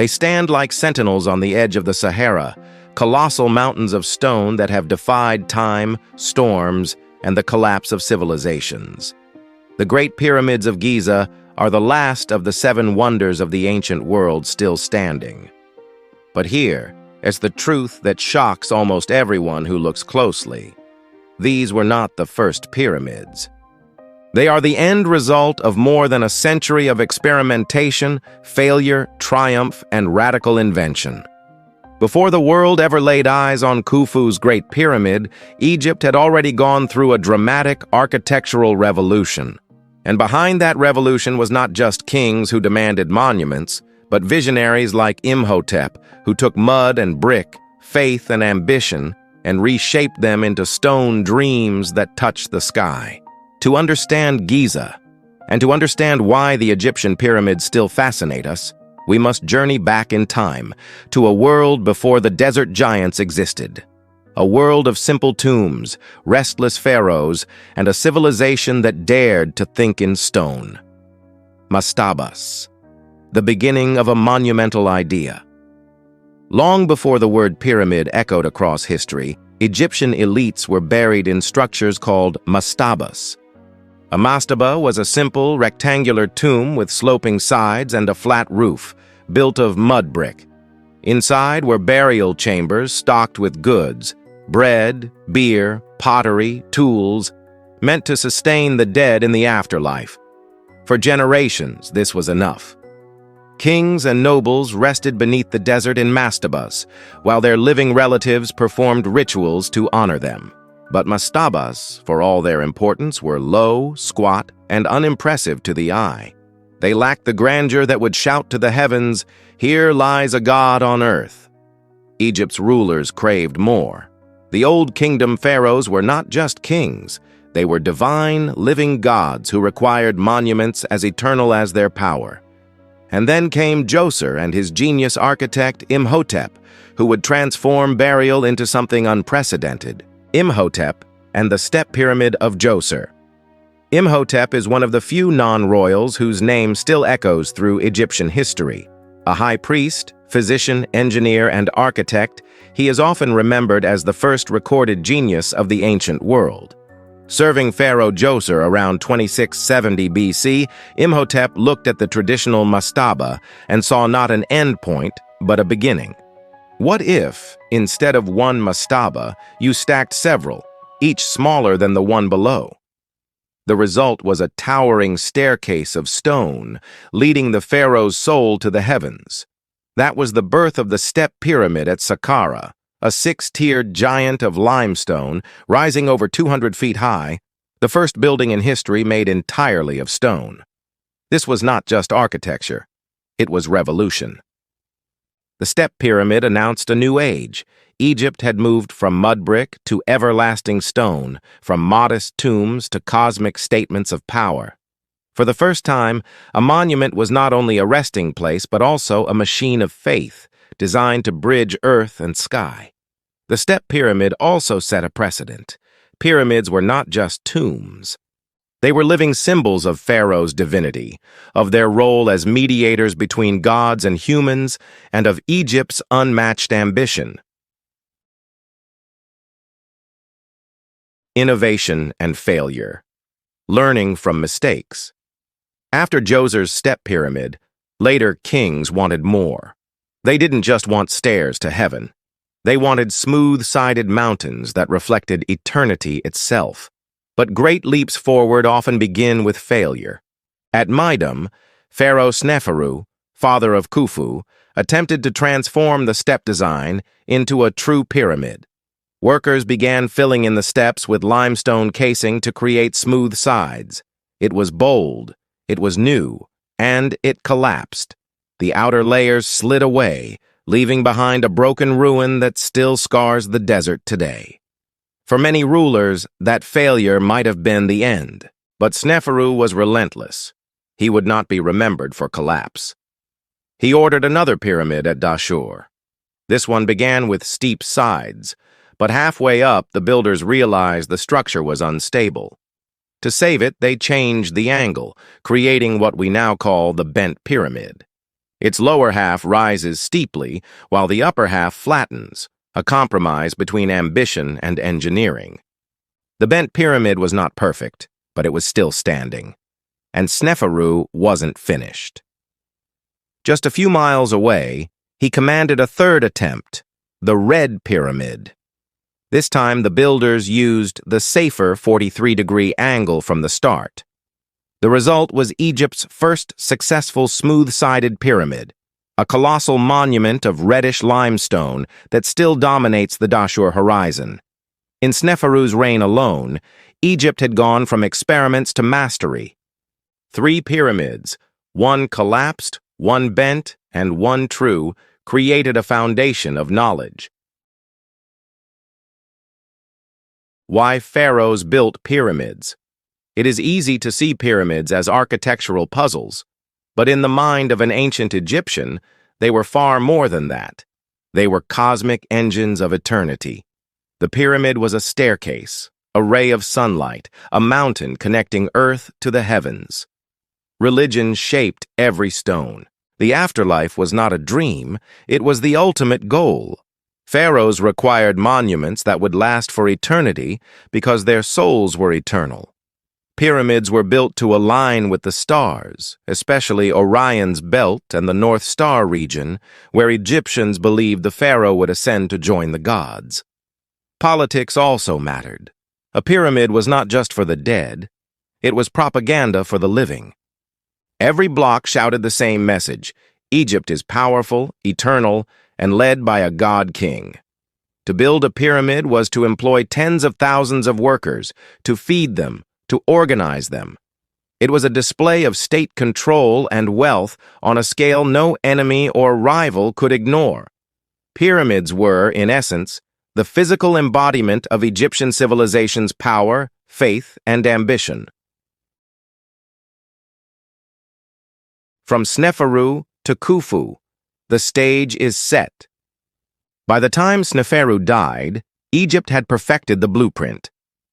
They stand like sentinels on the edge of the Sahara, colossal mountains of stone that have defied time, storms, and the collapse of civilizations. The Great Pyramids of Giza are the last of the 7 wonders of the ancient world still standing. But here is the truth that shocks almost everyone who looks closely. These were not the first pyramids. They are the end result of more than a century of experimentation, failure, triumph, and radical invention. Before the world ever laid eyes on Khufu's Great Pyramid, Egypt had already gone through a dramatic architectural revolution. And behind that revolution was not just kings who demanded monuments, but visionaries like Imhotep, who took mud and brick, faith and ambition, and reshaped them into stone dreams that touched the sky. To understand Giza, and to understand why the Egyptian pyramids still fascinate us, we must journey back in time to a world before the desert giants existed. A world of simple tombs, restless pharaohs, and a civilization that dared to think in stone. Mastabas, the beginning of a monumental idea. Long before the word pyramid echoed across history, Egyptian elites were buried in structures called mastabas. A mastaba was a simple, rectangular tomb with sloping sides and a flat roof, built of mud brick. Inside were burial chambers stocked with goods, bread, beer, pottery, tools, meant to sustain the dead in the afterlife. For generations, this was enough. Kings and nobles rested beneath the desert in mastabas, while their living relatives performed rituals to honor them. But mastabas, for all their importance, were low, squat, and unimpressive to the eye. They lacked the grandeur that would shout to the heavens, "Here lies a god on earth." Egypt's rulers craved more. The Old Kingdom pharaohs were not just kings. They were divine, living gods who required monuments as eternal as their power. And then came Djoser and his genius architect Imhotep, who would transform burial into something unprecedented. Imhotep and the Step Pyramid of Djoser. Imhotep is one of the few non-royals whose name still echoes through Egyptian history. A high priest, physician, engineer, and architect, he is often remembered as the first recorded genius of the ancient world. Serving Pharaoh Djoser around 2670 BC, Imhotep looked at the traditional mastaba and saw not an end point, but a beginning. What if, instead of one mastaba, you stacked several, each smaller than the one below? The result was a towering staircase of stone, leading the pharaoh's soul to the heavens. That was the birth of the Step Pyramid at Saqqara, a 6-tiered giant of limestone rising over 200 feet high, the first building in history made entirely of stone. This was not just architecture, it was revolution. The Step Pyramid announced a new age. Egypt had moved from mud brick to everlasting stone, from modest tombs to cosmic statements of power. For the first time, a monument was not only a resting place, but also a machine of faith, designed to bridge earth and sky. The Step Pyramid also set a precedent. Pyramids were not just tombs. They were living symbols of Pharaoh's divinity, of their role as mediators between gods and humans, and of Egypt's unmatched ambition. Innovation and failure. Learning from mistakes. After Djoser's Step Pyramid, later kings wanted more. They didn't just want stairs to heaven. They wanted smooth-sided mountains that reflected eternity itself. But great leaps forward often begin with failure. At Meidum, Pharaoh Sneferu, father of Khufu, attempted to transform the step design into a true pyramid. Workers began filling in the steps with limestone casing to create smooth sides. It was bold, it was new, and it collapsed. The outer layers slid away, leaving behind a broken ruin that still scars the desert today. For many rulers, that failure might have been the end, but Sneferu was relentless. He would not be remembered for collapse. He ordered another pyramid at Djoser. This one began with steep sides, but halfway up, the builders realized the structure was unstable. To save it, they changed the angle, creating what we now call the bent pyramid. Its lower half rises steeply, while the upper half flattens, a compromise between ambition and engineering. The bent pyramid was not perfect, but it was still standing. And Sneferu wasn't finished. Just a few miles away, he commanded a third attempt, the Red Pyramid. This time, the builders used the safer 43-degree angle from the start. The result was Egypt's first successful smooth-sided pyramid, a colossal monument of reddish limestone that still dominates the Djoser horizon. In Sneferu's reign alone, Egypt had gone from experiments to mastery. 3 pyramids, one collapsed, one bent, and one true, created a foundation of knowledge. Why pharaohs built pyramids. It is easy to see pyramids as architectural puzzles, but in the mind of an ancient Egyptian, they were far more than that. They were cosmic engines of eternity. The pyramid was a staircase, a ray of sunlight, a mountain connecting earth to the heavens. Religion shaped every stone. The afterlife was not a dream, it was the ultimate goal. Pharaohs required monuments that would last for eternity because their souls were eternal. Pyramids were built to align with the stars, especially Orion's belt and the North Star region, where Egyptians believed the pharaoh would ascend to join the gods. Politics also mattered. A pyramid was not just for the dead, it was propaganda for the living. Every block shouted the same message: Egypt is powerful, eternal, and led by a god-king. To build a pyramid was to employ tens of thousands of workers, to feed them, to organize them. It was a display of state control and wealth on a scale no enemy or rival could ignore. Pyramids were, in essence, the physical embodiment of Egyptian civilization's power, faith, and ambition. From Sneferu to Khufu, the stage is set. By the time Sneferu died, Egypt had perfected the blueprint.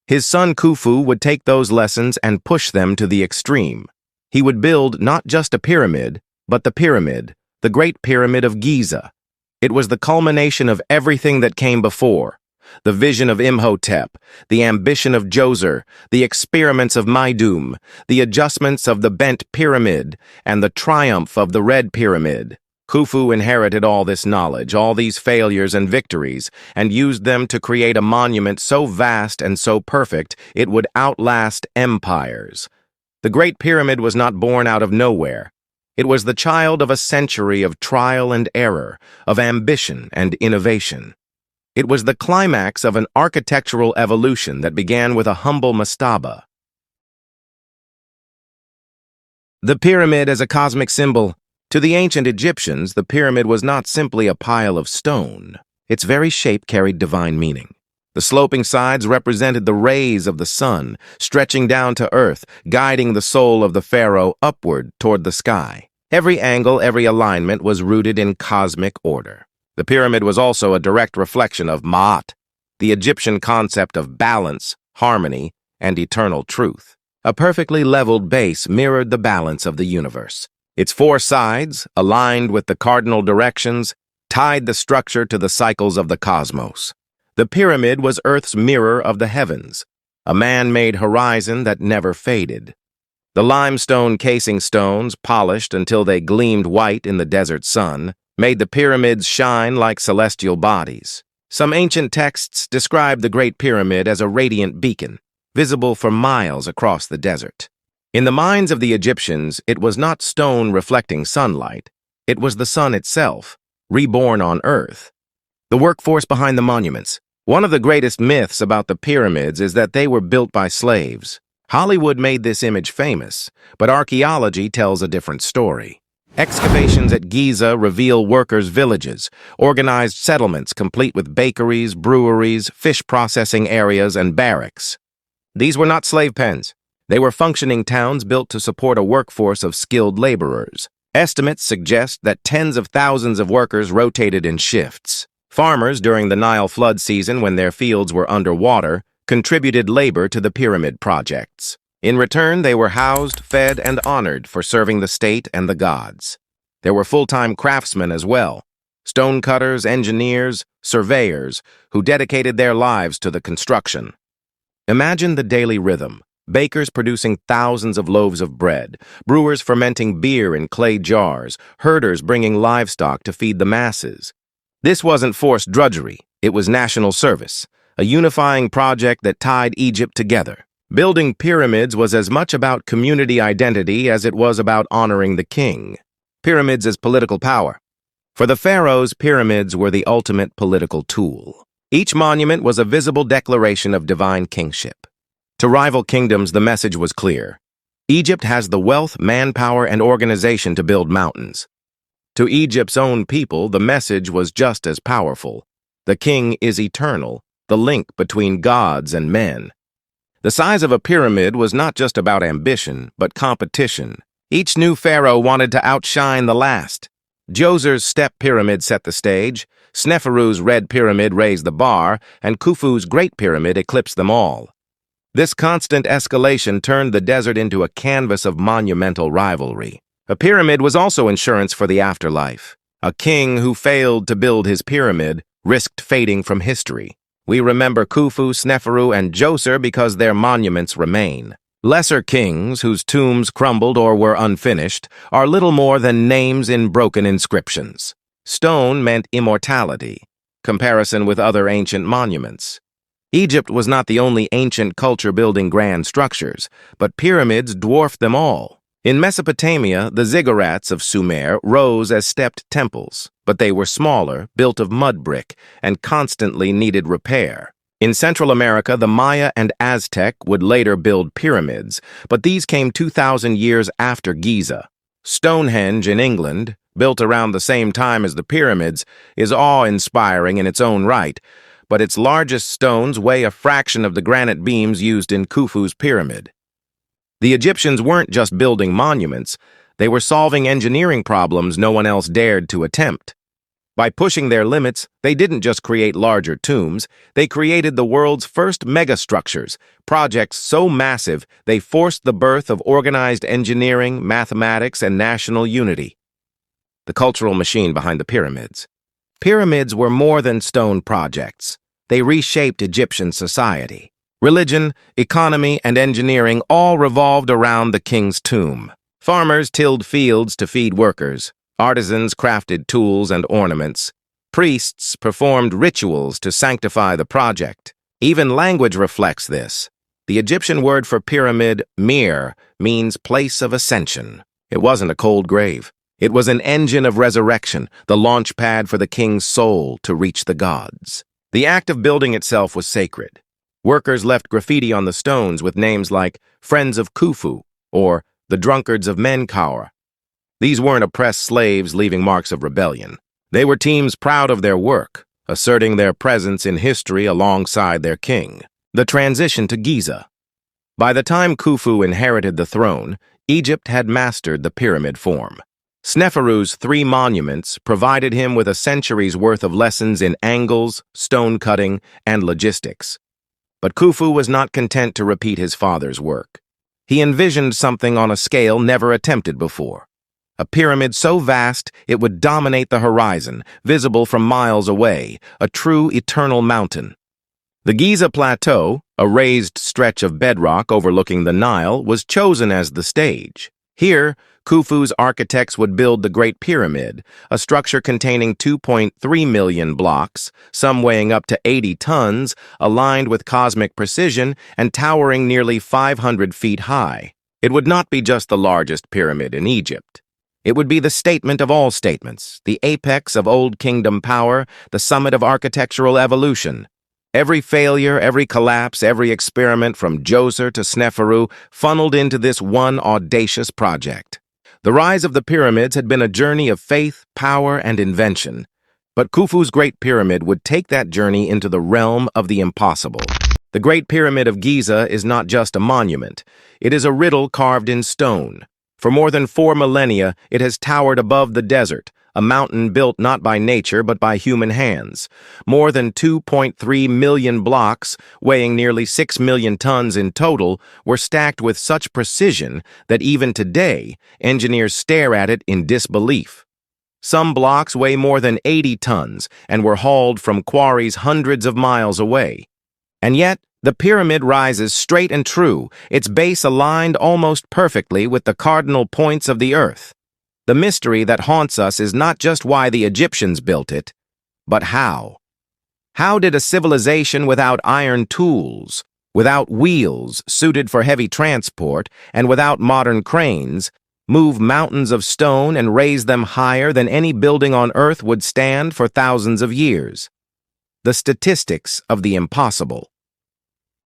His son Khufu would take those lessons and push them to the extreme. He would build not just a pyramid, but the Great Pyramid of Giza. It was the culmination of everything that came before. The vision of Imhotep, the ambition of Djoser, the experiments of Meidum, the adjustments of the bent pyramid, and the triumph of the Red Pyramid. Khufu inherited all this knowledge, all these failures and victories, and used them to create a monument so vast and so perfect it would outlast empires. The Great Pyramid was not born out of nowhere. It was the child of a century of trial and error, of ambition and innovation. It was the climax of an architectural evolution that began with a humble mastaba. The pyramid as a cosmic symbol. To the ancient Egyptians, the pyramid was not simply a pile of stone. Its very shape carried divine meaning. The sloping sides represented the rays of the sun, stretching down to earth, guiding the soul of the pharaoh upward toward the sky. Every angle, every alignment was rooted in cosmic order. The pyramid was also a direct reflection of Ma'at, the Egyptian concept of balance, harmony, and eternal truth. A perfectly leveled base mirrored the balance of the universe. Its 4 sides, aligned with the cardinal directions, tied the structure to the cycles of the cosmos. The pyramid was Earth's mirror of the heavens, a man-made horizon that never faded. The limestone casing stones, polished until they gleamed white in the desert sun, made the pyramids shine like celestial bodies. Some ancient texts describe the Great Pyramid as a radiant beacon, visible for miles across the desert. In the minds of the Egyptians, it was not stone reflecting sunlight. It was the sun itself, reborn on Earth. The workforce behind the monuments. One of the greatest myths about the pyramids is that they were built by slaves. Hollywood made this image famous, but archaeology tells a different story. Excavations at Giza reveal workers' villages, organized settlements complete with bakeries, breweries, fish processing areas, and barracks. These were not slave pens. They were functioning towns built to support a workforce of skilled laborers. Estimates suggest that tens of thousands of workers rotated in shifts. Farmers, during the Nile flood season when their fields were underwater, contributed labor to the pyramid projects. In return, they were housed, fed, and honored for serving the state and the gods. There were full-time craftsmen as well, stonecutters, engineers, surveyors, who dedicated their lives to the construction. Imagine the daily rhythm: bakers producing thousands of loaves of bread, brewers fermenting beer in clay jars, herders bringing livestock to feed the masses. This wasn't forced drudgery, it was national service, a unifying project that tied Egypt together. Building pyramids was as much about community identity as it was about honoring the king. Pyramids as political power. For the pharaohs, pyramids were the ultimate political tool. Each monument was a visible declaration of divine kingship. To rival kingdoms, the message was clear. Egypt has the wealth, manpower, and organization to build mountains. To Egypt's own people, the message was just as powerful. The king is eternal, the link between gods and men. The size of a pyramid was not just about ambition, but competition. Each new pharaoh wanted to outshine the last. Djoser's step pyramid set the stage, Sneferu's red pyramid raised the bar, and Khufu's great pyramid eclipsed them all. This constant escalation turned the desert into a canvas of monumental rivalry. A pyramid was also insurance for the afterlife. A king who failed to build his pyramid risked fading from history. We remember Khufu, Sneferu, and Djoser because their monuments remain. Lesser kings, whose tombs crumbled or were unfinished, are little more than names in broken inscriptions. Stone meant immortality, comparison with other ancient monuments. Egypt was not the only ancient culture building grand structures, but pyramids dwarfed them all. In Mesopotamia, the ziggurats of Sumer rose as stepped temples, but they were smaller, built of mudbrick, and constantly needed repair. In Central America, the Maya and Aztec would later build pyramids, but these came 2,000 years after Giza. Stonehenge in England, built around the same time as the pyramids, is awe-inspiring in its own right, but its largest stones weigh a fraction of the granite beams used in Khufu's pyramid. The Egyptians weren't just building monuments, they were solving engineering problems no one else dared to attempt. By pushing their limits, they didn't just create larger tombs, they created the world's first megastructures, projects so massive they forced the birth of organized engineering, mathematics, and national unity. The cultural machine behind the pyramids. Pyramids were more than stone projects. They reshaped Egyptian society. Religion, economy, and engineering all revolved around the king's tomb. Farmers tilled fields to feed workers. Artisans crafted tools and ornaments. Priests performed rituals to sanctify the project. Even language reflects this. The Egyptian word for pyramid, mir, means place of ascension. It wasn't a cold grave. It was an engine of resurrection, the launch pad for the king's soul to reach the gods. The act of building itself was sacred. Workers left graffiti on the stones with names like Friends of Khufu or the Drunkards of Menkaure. These weren't oppressed slaves leaving marks of rebellion. They were teams proud of their work, asserting their presence in history alongside their king. The transition to Giza. By the time Khufu inherited the throne, Egypt had mastered the pyramid form. Sneferu's 3 monuments provided him with a century's worth of lessons in angles, stone cutting, and logistics. But Khufu was not content to repeat his father's work. He envisioned something on a scale never attempted before. A pyramid so vast it would dominate the horizon, visible from miles away, a true eternal mountain. The Giza Plateau, a raised stretch of bedrock overlooking the Nile, was chosen as the stage. Here, Khufu's architects would build the Great Pyramid, a structure containing 2.3 million blocks, some weighing up to 80 tons, aligned with cosmic precision and towering nearly 500 feet high. It would not be just the largest pyramid in Egypt. It would be the statement of all statements, the apex of Old Kingdom power, the summit of architectural evolution. Every failure, every collapse, every experiment from Djoser to Sneferu funneled into this one audacious project. The rise of the pyramids had been a journey of faith, power, and invention. But Khufu's Great Pyramid would take that journey into the realm of the impossible. The Great Pyramid of Giza is not just a monument. It is a riddle carved in stone. For more than 4 millennia, it has towered above the desert, a mountain built not by nature but by human hands. More than 2.3 million blocks, weighing nearly 6 million tons in total, were stacked with such precision that even today, engineers stare at it in disbelief. Some blocks weigh more than 80 tons and were hauled from quarries hundreds of miles away. And yet, the pyramid rises straight and true, its base aligned almost perfectly with the cardinal points of the earth. The mystery that haunts us is not just why the Egyptians built it, but how. How did a civilization without iron tools, without wheels suited for heavy transport, and without modern cranes, move mountains of stone and raise them higher than any building on earth would stand for thousands of years? The statistics of the impossible.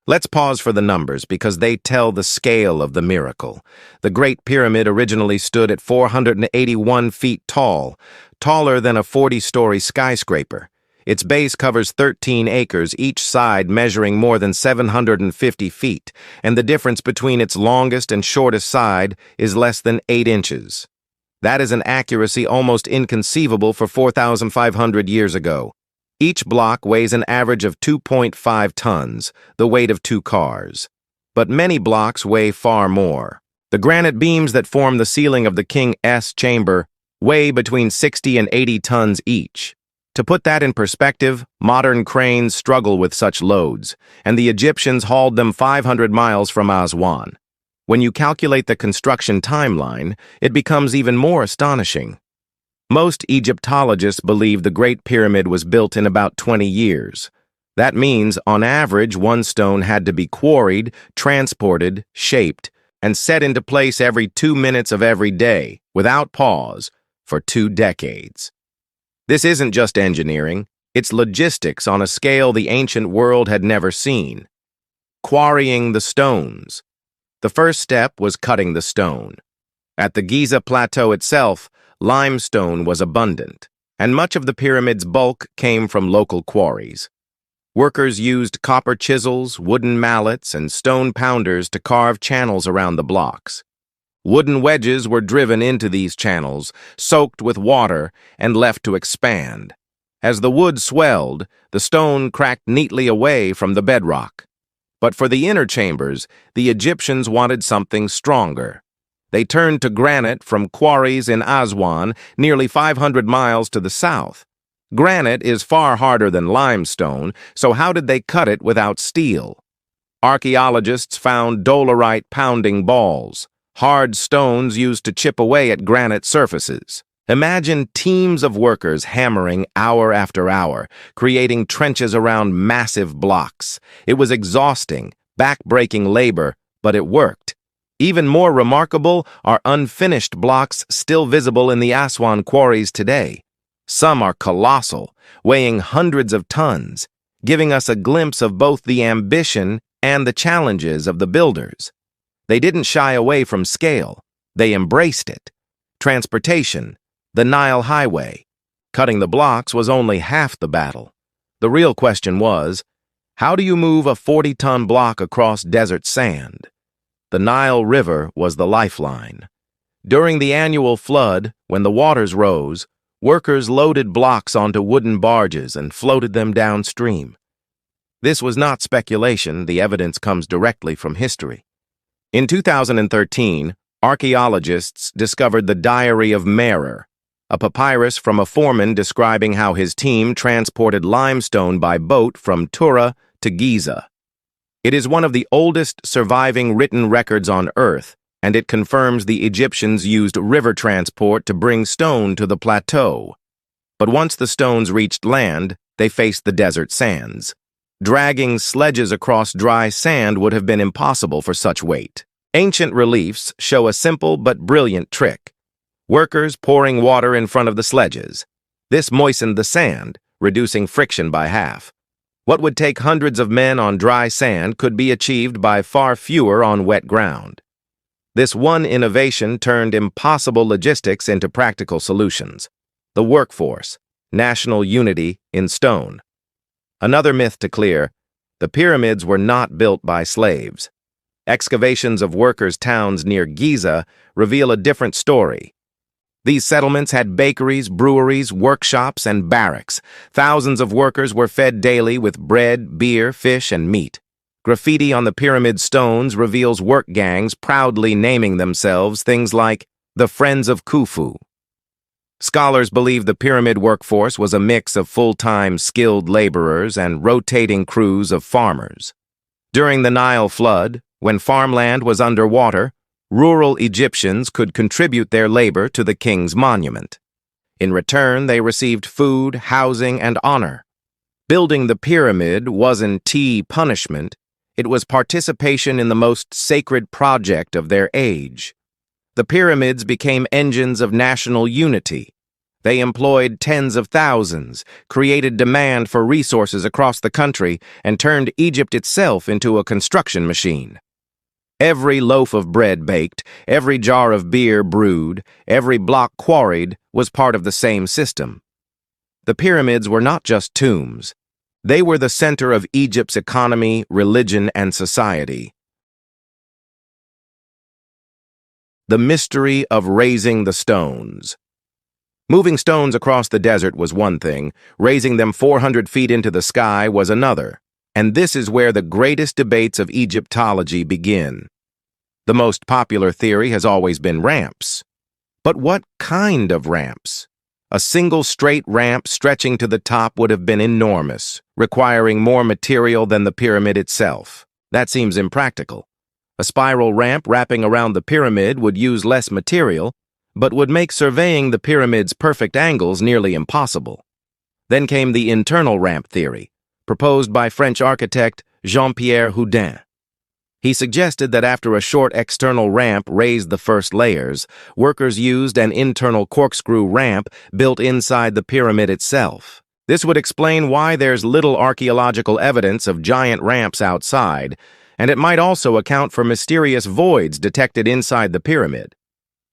Let's pause for the numbers because they tell the scale of the miracle. The Great Pyramid originally stood at 481 feet tall, taller than a 40-story skyscraper. Its base covers 13 acres, each side measuring more than 750 feet, and the difference between its longest and shortest side is less than 8 inches. That is an accuracy almost inconceivable for 4,500 years ago. Each block weighs an average of 2.5 tons, the weight of 2 cars. But many blocks weigh far more. The granite beams that form the ceiling of the King's chamber weigh between 60 and 80 tons each. To put that in perspective, modern cranes struggle with such loads, and the Egyptians hauled them 500 miles from Aswan. When you calculate the construction timeline, it becomes even more astonishing. Most Egyptologists believe the Great Pyramid was built in about 20 years. That means, on average, one stone had to be quarried, transported, shaped, and set into place every 2 minutes of every day, without pause, for 2 decades. This isn't just engineering, it's logistics on a scale the ancient world had never seen. Quarrying the stones. The first step was cutting the stone. At the Giza Plateau itself, limestone was abundant, and much of the pyramid's bulk came from local quarries. Workers used copper chisels, wooden mallets, and stone pounders to carve channels around the blocks. Wooden wedges were driven into these channels, soaked with water, and left to expand. As the wood swelled, the stone cracked neatly away from the bedrock. But for the inner chambers, the Egyptians wanted something stronger. They turned to granite from quarries in Aswan, nearly 500 miles to the south. Granite is far harder than limestone, so how did they cut it without steel? Archaeologists found dolerite pounding balls, hard stones used to chip away at granite surfaces. Imagine teams of workers hammering hour after hour, creating trenches around massive blocks. It was exhausting, back-breaking labor, but it worked. Even more remarkable are unfinished blocks still visible in the Aswan quarries today. Some are colossal, weighing hundreds of tons, giving us a glimpse of both the ambition and the challenges of the builders. They didn't shy away from scale. They embraced it. Transportation, the Nile Highway. Cutting the blocks was only half the battle. The real question was, how do you move a 40-ton block across desert sand? The Nile River was the lifeline. During the annual flood, when the waters rose, workers loaded blocks onto wooden barges and floated them downstream. This was not speculation, the evidence comes directly from history. In 2013, archaeologists discovered the Diary of Merer, a papyrus from a foreman describing how his team transported limestone by boat from Tura to Giza. It is one of the oldest surviving written records on Earth, and it confirms the Egyptians used river transport to bring stone to the plateau. But once the stones reached land, they faced the desert sands. Dragging sledges across dry sand would have been impossible for such weight. Ancient reliefs show a simple but brilliant trick. Workers pouring water in front of the sledges. This moistened the sand, reducing friction by half. What would take hundreds of men on dry sand could be achieved by far fewer on wet ground. This one innovation turned impossible logistics into practical solutions. The workforce, national unity in stone. Another myth to clear, the pyramids were not built by slaves. Excavations of workers' towns near Giza reveal a different story. These settlements had bakeries, breweries, workshops, and barracks. Thousands of workers were fed daily with bread, beer, fish, and meat. Graffiti on the pyramid stones reveals work gangs proudly naming themselves things like the Friends of Khufu. Scholars believe the pyramid workforce was a mix of full-time skilled laborers and rotating crews of farmers. During the Nile flood, when farmland was underwater, rural Egyptians could contribute their labor to the king's monument. In return, they received food, housing, and honor. Building the pyramid wasn't punishment, it was participation in the most sacred project of their age. The pyramids became engines of national unity. They employed tens of thousands, created demand for resources across the country, and turned Egypt itself into a construction machine. Every loaf of bread baked, every jar of beer brewed, every block quarried was part of the same system. The pyramids were not just tombs. They were the center of Egypt's economy, religion, and society. The mystery of raising the stones. Moving stones across the desert was one thing, raising them 400 feet into the sky was another, and this is where the greatest debates of Egyptology begin. The most popular theory has always been ramps. But what kind of ramps? A single straight ramp stretching to the top would have been enormous, requiring more material than the pyramid itself. That seems impractical. A spiral ramp wrapping around the pyramid would use less material, but would make surveying the pyramid's perfect angles nearly impossible. Then came the internal ramp theory, proposed by French architect Jean-Pierre Houdin. He suggested that after a short external ramp raised the first layers, workers used an internal corkscrew ramp built inside the pyramid itself. This would explain why there's little archaeological evidence of giant ramps outside, and it might also account for mysterious voids detected inside the pyramid.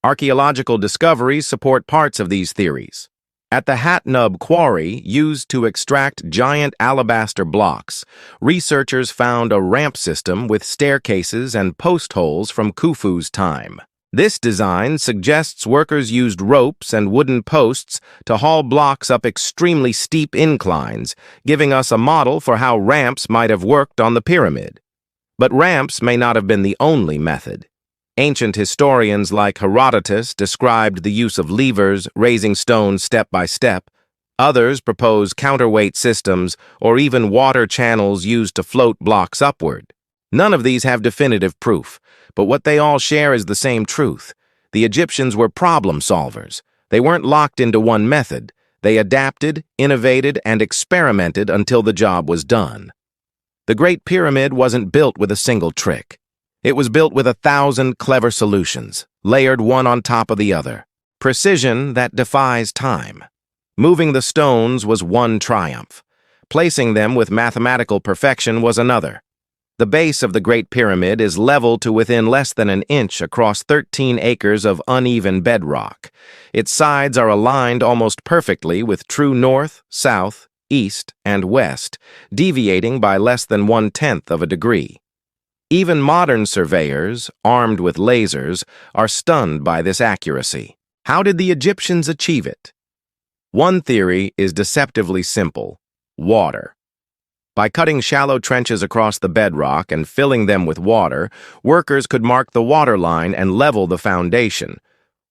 Archaeological discoveries support parts of these theories. At the Hatnub quarry used to extract giant alabaster blocks, researchers found a ramp system with staircases and post holes from Khufu's time. This design suggests workers used ropes and wooden posts to haul blocks up extremely steep inclines, giving us a model for how ramps might have worked on the pyramid. But ramps may not have been the only method. Ancient historians like Herodotus described the use of levers, raising stones step by step. Others propose counterweight systems or even water channels used to float blocks upward. None of these have definitive proof, but what they all share is the same truth. The Egyptians were problem solvers. They weren't locked into one method. They adapted, innovated, and experimented until the job was done. The Great Pyramid wasn't built with a single trick. It was built with 1,000 clever solutions, layered one on top of the other. Precision that defies time. Moving the stones was one triumph. Placing them with mathematical perfection was another. The base of the Great Pyramid is level to within less than an inch across 13 acres of uneven bedrock. Its sides are aligned almost perfectly with true north, south, east, and west, deviating by less than 1/10 of a degree. Even modern surveyors, armed with lasers, are stunned by this accuracy. How did the Egyptians achieve it? One theory is deceptively simple: water. By cutting shallow trenches across the bedrock and filling them with water, workers could mark the water line and level the foundation.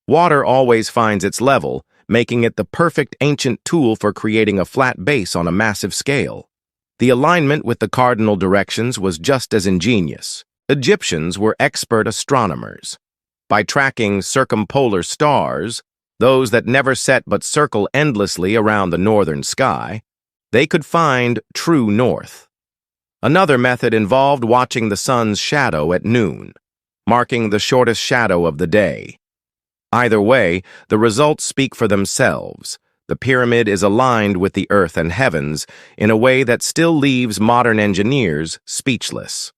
Water always finds its level, making it the perfect ancient tool for creating a flat base on a massive scale. The alignment with the cardinal directions was just as ingenious. Egyptians were expert astronomers. By tracking circumpolar stars, those that never set but circle endlessly around the northern sky, they could find true north. Another method involved watching the sun's shadow at noon, marking the shortest shadow of the day. Either way, the results speak for themselves. The pyramid is aligned with the earth and heavens in a way that still leaves modern engineers speechless.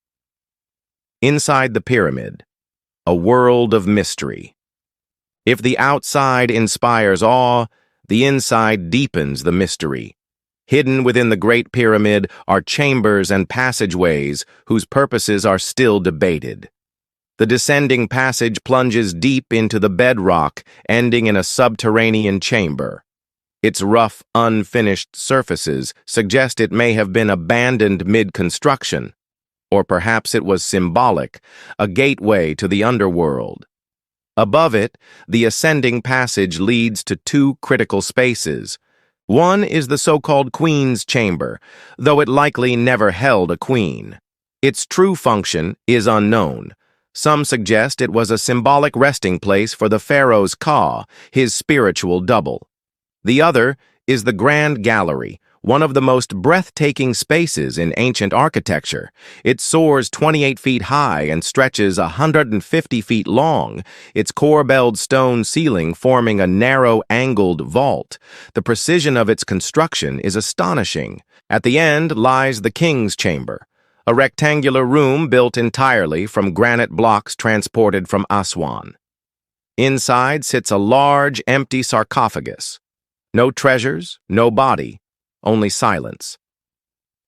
Inside the pyramid, a world of mystery. If the outside inspires awe, the inside deepens the mystery. Hidden within the Great Pyramid are chambers and passageways whose purposes are still debated. The descending passage plunges deep into the bedrock, ending in a subterranean chamber. Its rough, unfinished surfaces suggest it may have been abandoned mid-construction, or perhaps it was symbolic, a gateway to the underworld. Above it, the ascending passage leads to two critical spaces. One is the so-called Queen's Chamber, though it likely never held a queen. Its true function is unknown. Some suggest it was a symbolic resting place for the Pharaoh's Ka, his spiritual double. The other is the Grand Gallery, one of the most breathtaking spaces in ancient architecture. It soars 28 feet high and stretches 150 feet long, its corbelled stone ceiling forming a narrow, angled vault. The precision of its construction is astonishing. At the end lies the King's Chamber, a rectangular room built entirely from granite blocks transported from Aswan. Inside sits a large, empty sarcophagus. No treasures, no body, only silence.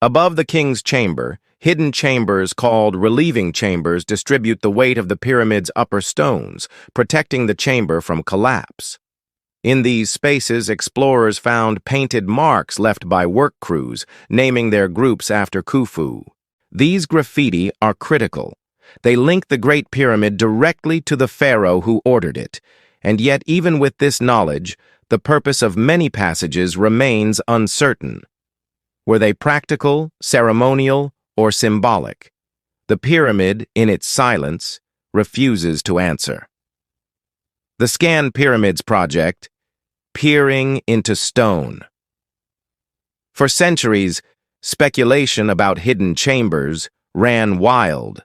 Above the king's chamber, hidden chambers called relieving chambers distribute the weight of the pyramid's upper stones, protecting the chamber from collapse. In these spaces, explorers found painted marks left by work crews, naming their groups after Khufu. These graffiti are critical. They link the Great Pyramid directly to the pharaoh who ordered it, and yet even with this knowledge, the purpose of many passages remains uncertain. Were they practical, ceremonial, or symbolic? The pyramid, in its silence, refuses to answer. The Scan Pyramids Project, peering into stone. For centuries, speculation about hidden chambers ran wild.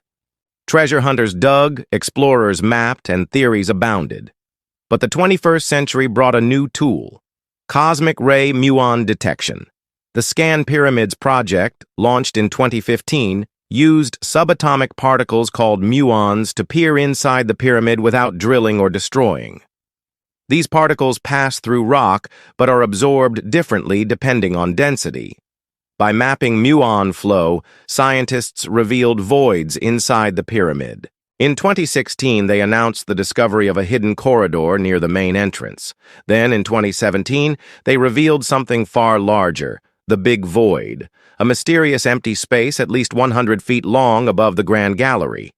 Treasure hunters dug, explorers mapped, and theories abounded. But the 21st century brought a new tool: cosmic ray muon detection. The Scan Pyramids Project, launched in 2015, used subatomic particles called muons to peer inside the pyramid without drilling or destroying. These particles pass through rock but are absorbed differently depending on density. By mapping muon flow, scientists revealed voids inside the pyramid. In 2016, they announced the discovery of a hidden corridor near the main entrance. Then, in 2017, they revealed something far larger: the Big Void, a mysterious empty space at least 100 feet long above the Grand Gallery.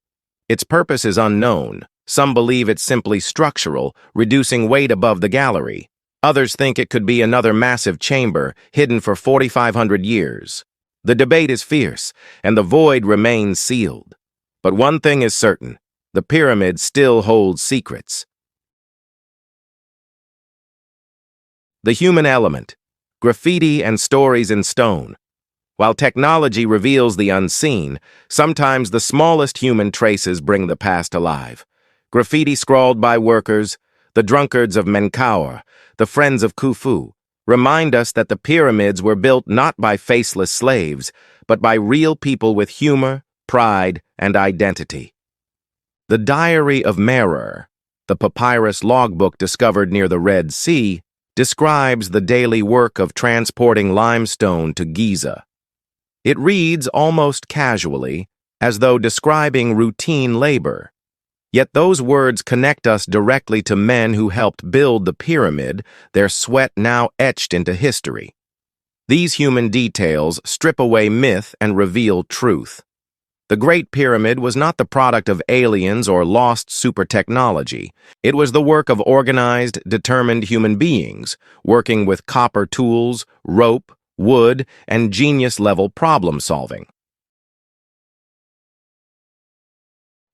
Its purpose is unknown. Some believe it's simply structural, reducing weight above the gallery. Others think it could be another massive chamber, hidden for 4,500 years. The debate is fierce, and the void remains sealed. But one thing is certain: the pyramid still holds secrets. The human element, graffiti and stories in stone. While technology reveals the unseen, sometimes the smallest human traces bring the past alive. Graffiti scrawled by workers, the drunkards of Menkaure, the friends of Khufu, remind us that the pyramids were built not by faceless slaves, but by real people with humor, pride, and identity. The Diary of Merer, the papyrus logbook discovered near the Red Sea, describes the daily work of transporting limestone to Giza. It reads almost casually, as though describing routine labor. Yet those words connect us directly to men who helped build the pyramid, their sweat now etched into history. These human details strip away myth and reveal truth. The Great Pyramid was not the product of aliens or lost super technology. It was the work of organized, determined human beings, working with copper tools, rope, wood, and genius-level problem-solving.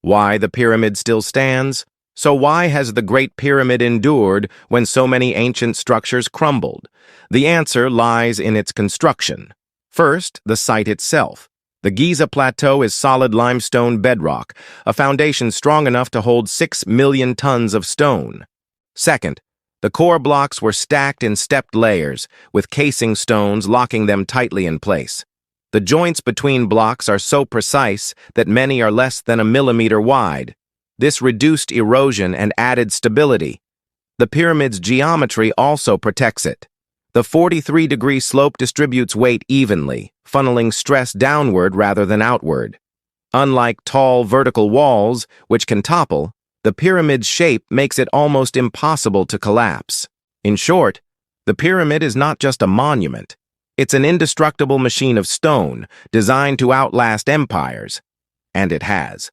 Why the pyramid still stands? So why has the Great Pyramid endured when so many ancient structures crumbled? The answer lies in its construction. First, the site itself. The Giza Plateau is solid limestone bedrock, a foundation strong enough to hold 6 million tons of stone. Second, the core blocks were stacked in stepped layers, with casing stones locking them tightly in place. The joints between blocks are so precise that many are less than 1 millimeter wide. This reduced erosion and added stability. The pyramid's geometry also protects it. The 43-degree slope distributes weight evenly, funneling stress downward rather than outward. Unlike tall vertical walls, which can topple, the pyramid's shape makes it almost impossible to collapse. In short, the pyramid is not just a monument. It's an indestructible machine of stone designed to outlast empires, and it has.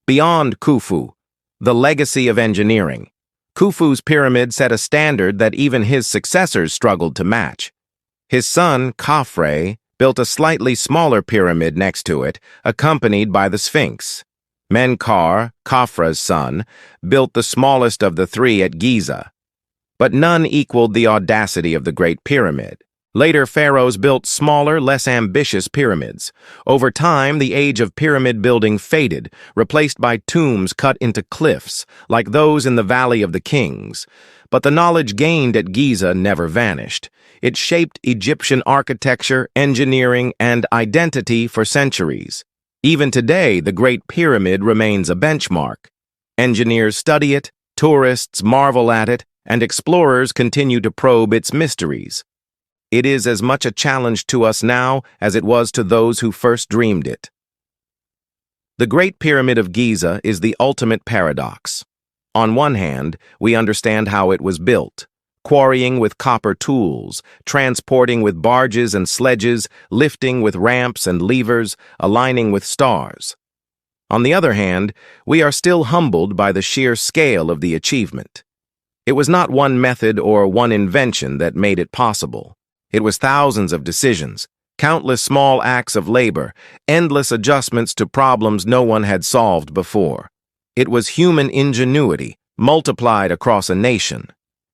Beyond Khufu, the legacy of engineering. Khufu's pyramid set a standard that even his successors struggled to match. His son, Khafre, built a slightly smaller pyramid next to it, accompanied by the Sphinx. Menkaure, Khafre's son, built the smallest of the three at Giza. But none equaled the audacity of the Great Pyramid. Later pharaohs built smaller, less ambitious pyramids. Over time, the age of pyramid building faded, replaced by tombs cut into cliffs, like those in the Valley of the Kings. But the knowledge gained at Giza never vanished. It shaped Egyptian architecture, engineering, and identity for centuries. Even today, the Great Pyramid remains a benchmark. Engineers study it, tourists marvel at it, and explorers continue to probe its mysteries. It is as much a challenge to us now as it was to those who first dreamed it. The Great Pyramid of Giza is the ultimate paradox. On one hand, we understand how it was built, quarrying with copper tools, transporting with barges and sledges, lifting with ramps and levers, aligning with stars. On the other hand, we are still humbled by the sheer scale of the achievement. It was not one method or one invention that made it possible. It was thousands of decisions, countless small acts of labor, endless adjustments to problems no one had solved before. It was human ingenuity, multiplied across a nation.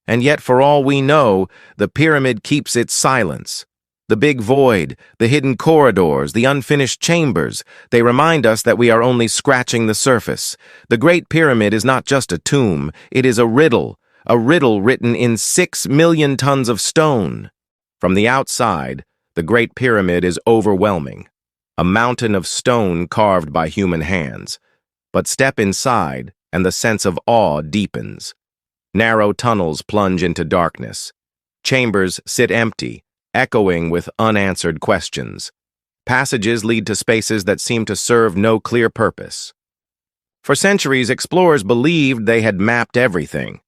And yet, for all we know, the pyramid keeps its silence. The big void, the hidden corridors, the unfinished chambers, they remind us that we are only scratching the surface. The Great Pyramid is not just a tomb, it is a riddle written in 6 million tons of stone. From the outside, the Great Pyramid is overwhelming, a mountain of stone carved by human hands. But step inside, and the sense of awe deepens. Narrow tunnels plunge into darkness. Chambers sit empty, echoing with unanswered questions. Passages lead to spaces that seem to serve no clear purpose. For centuries, explorers believed they had mapped everything.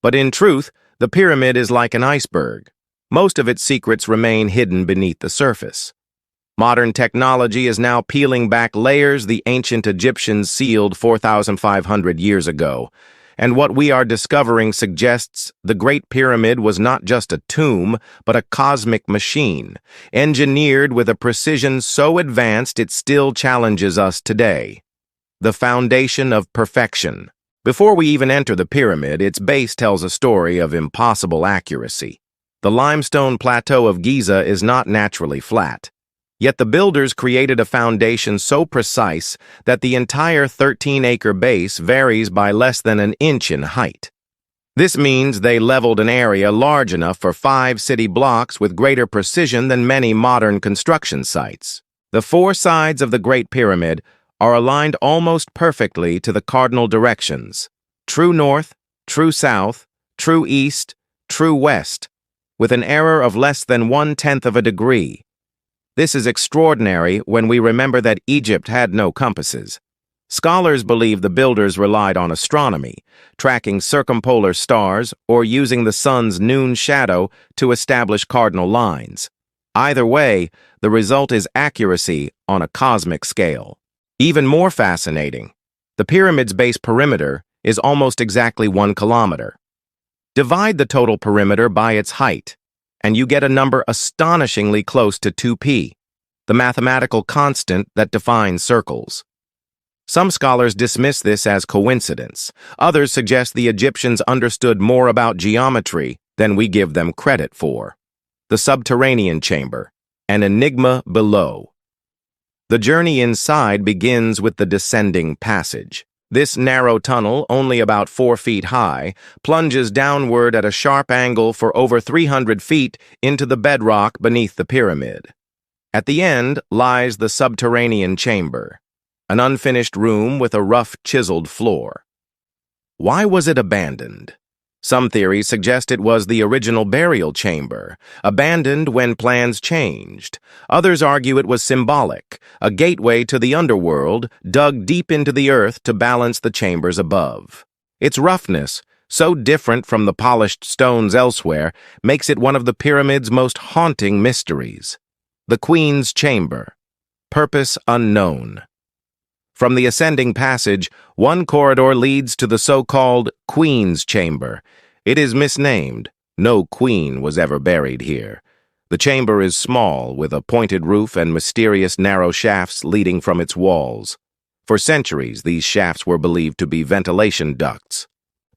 But in truth, the pyramid is like an iceberg. Most of its secrets remain hidden beneath the surface. Modern technology is now peeling back layers the ancient Egyptians sealed 4,500 years ago. And what we are discovering suggests the Great Pyramid was not just a tomb, but a cosmic machine, engineered with a precision so advanced it still challenges us today. The foundation of perfection. Before we even enter the pyramid, its base tells a story of impossible accuracy. The limestone plateau of Giza is not naturally flat. Yet the builders created a foundation so precise that the entire 13-acre base varies by less than an inch in height. This means they leveled an area large enough for 5 city blocks with greater precision than many modern construction sites. The 4 sides of the Great Pyramid are aligned almost perfectly to the cardinal directions: true north, true south, true east, true west, with an error of less than 1/10 of a degree. This is extraordinary when we remember that Egypt had no compasses. Scholars believe the builders relied on astronomy, tracking circumpolar stars or using the sun's noon shadow to establish cardinal lines. Either way, the result is accuracy on a cosmic scale. Even more fascinating, the pyramid's base perimeter is almost exactly 1 kilometer. Divide the total perimeter by its height, and you get a number astonishingly close to 2p, the mathematical constant that defines circles. Some scholars dismiss this as coincidence. Others suggest the Egyptians understood more about geometry than we give them credit for. The subterranean chamber, an enigma below. The journey inside begins with the descending passage. This narrow tunnel, only about 4 feet high, plunges downward at a sharp angle for over 300 feet into the bedrock beneath the pyramid. At the end lies the subterranean chamber, an unfinished room with a rough, chiseled floor. Why was it abandoned? Some theories suggest it was the original burial chamber, abandoned when plans changed. Others argue it was symbolic, a gateway to the underworld dug deep into the earth to balance the chambers above. Its roughness, so different from the polished stones elsewhere, makes it one of the pyramid's most haunting mysteries. The Queen's Chamber. Purpose unknown. From the ascending passage, one corridor leads to the so-called Queen's Chamber. It is misnamed. No queen was ever buried here. The chamber is small, with a pointed roof and mysterious narrow shafts leading from its walls. For centuries, these shafts were believed to be ventilation ducts.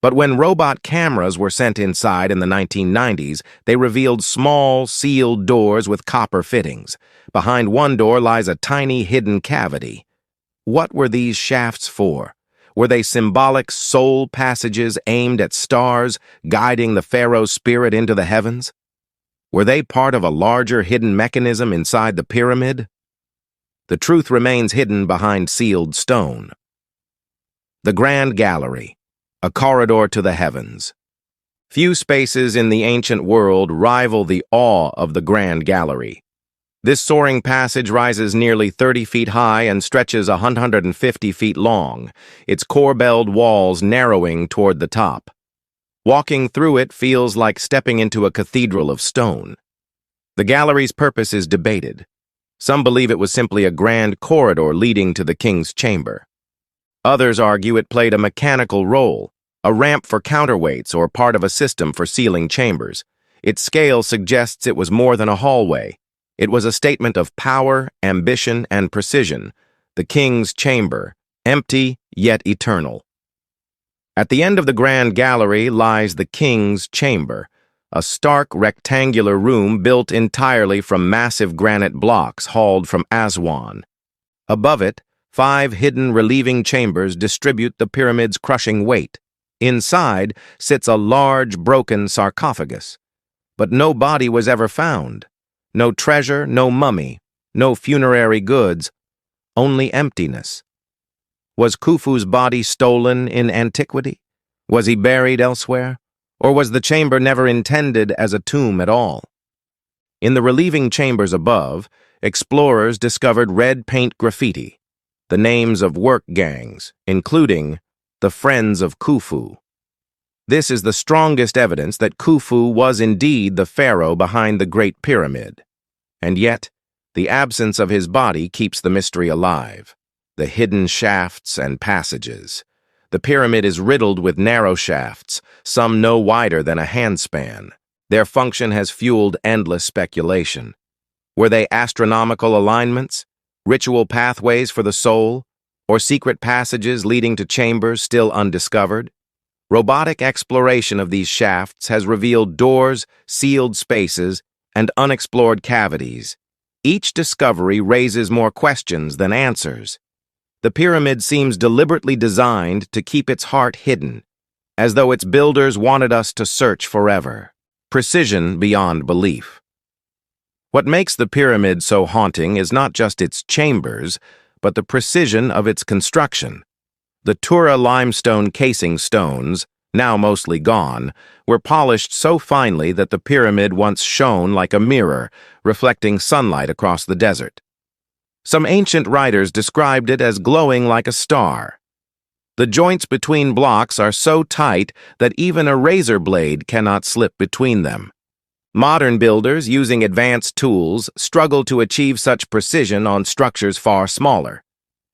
But when robot cameras were sent inside in the 1990s, they revealed small, sealed doors with copper fittings. Behind one door lies a tiny hidden cavity. What were these shafts for? Were they symbolic soul passages aimed at stars, guiding the Pharaoh's spirit into the heavens? Were they part of a larger hidden mechanism inside the pyramid? The truth remains hidden behind sealed stone. The Grand Gallery, a corridor to the heavens. Few spaces in the ancient world rival the awe of the Grand Gallery. This soaring passage rises nearly 30 feet high and stretches 150 feet long, its corbelled walls narrowing toward the top. Walking through it feels like stepping into a cathedral of stone. The gallery's purpose is debated. Some believe it was simply a grand corridor leading to the king's chamber. Others argue it played a mechanical role, a ramp for counterweights or part of a system for sealing chambers. Its scale suggests it was more than a hallway. It was a statement of power, ambition, and precision. The king's chamber, empty yet eternal. At the end of the Grand Gallery lies the king's chamber, a stark rectangular room built entirely from massive granite blocks hauled from Aswan. Above it, 5 hidden relieving chambers distribute the pyramid's crushing weight. Inside sits a large, broken sarcophagus. But no body was ever found. No treasure, no mummy, no funerary goods, only emptiness. Was Khufu's body stolen in antiquity? Was he buried elsewhere? Or was the chamber never intended as a tomb at all? In the relieving chambers above, explorers discovered red paint graffiti, the names of work gangs, including the Friends of Khufu. This is the strongest evidence that Khufu was indeed the pharaoh behind the Great Pyramid. And yet, the absence of his body keeps the mystery alive. The hidden shafts and passages. The pyramid is riddled with narrow shafts, some no wider than a handspan. Their function has fueled endless speculation. Were they astronomical alignments, ritual pathways for the soul, or secret passages leading to chambers still undiscovered? Robotic exploration of these shafts has revealed doors, sealed spaces, and unexplored cavities. Each discovery raises more questions than answers. The pyramid seems deliberately designed to keep its heart hidden, as though its builders wanted us to search forever. Precision beyond belief. What makes the pyramid so haunting is not just its chambers, but the precision of its construction. The Tura limestone casing stones, now mostly gone, were polished so finely that the pyramid once shone like a mirror, reflecting sunlight across the desert. Some ancient writers described it as glowing like a star. The joints between blocks are so tight that even a razor blade cannot slip between them. Modern builders, using advanced tools, struggle to achieve such precision on structures far smaller.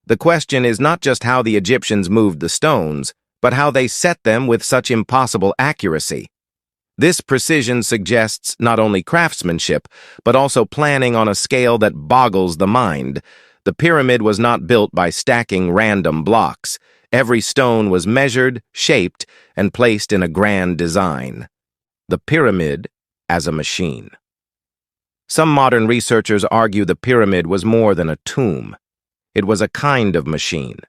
The question is not just how the Egyptians moved the stones, but how they set them with such impossible accuracy. This precision suggests not only craftsmanship, but also planning on a scale that boggles the mind. The pyramid was not built by stacking random blocks. Every stone was measured, shaped, and placed in a grand design. The pyramid as a machine. Some modern researchers argue the pyramid was more than a tomb. It was a kind of machine.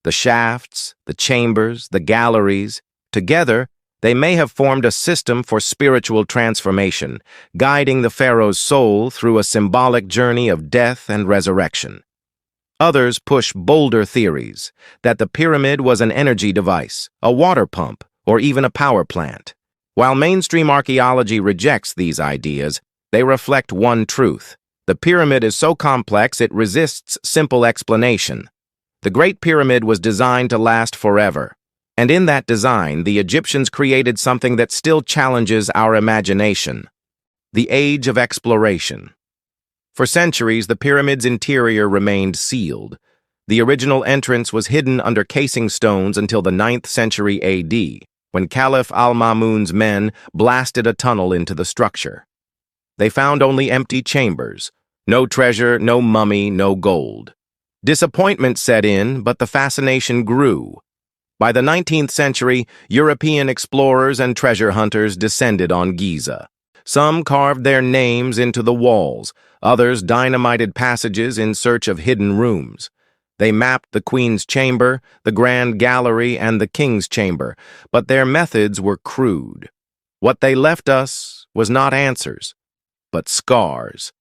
The shafts, the chambers, the galleries, together, they may have formed a system for spiritual transformation, guiding the pharaoh's soul through a symbolic journey of death and resurrection. Others push bolder theories, that the pyramid was an energy device, a water pump, or even a power plant. While mainstream archaeology rejects these ideas, they reflect one truth. The pyramid is so complex it resists simple explanation. The Great Pyramid was designed to last forever. And in that design, the Egyptians created something that still challenges our imagination. The Age of Exploration. For centuries, the pyramid's interior remained sealed. The original entrance was hidden under casing stones until the 9th century AD, when Caliph al-Ma'mun's men blasted a tunnel into the structure. They found only empty chambers. No treasure, no mummy, no gold. Disappointment set in, but the fascination grew. By the 19th century, European explorers and treasure hunters descended on Giza. Some carved their names into the walls, others dynamited passages in search of hidden rooms. They mapped the Queen's Chamber, the Grand Gallery, and the King's Chamber, but their methods were crude. What they left us was not answers, but scars.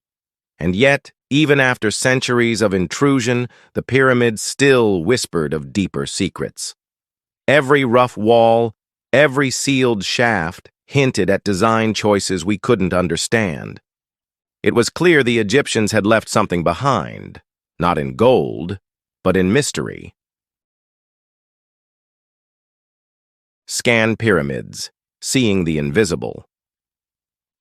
And yet, even after centuries of intrusion, the pyramids still whispered of deeper secrets. Every rough wall, every sealed shaft hinted at design choices we couldn't understand. It was clear the Egyptians had left something behind, not in gold, but in mystery. Scan pyramids, seeing the invisible.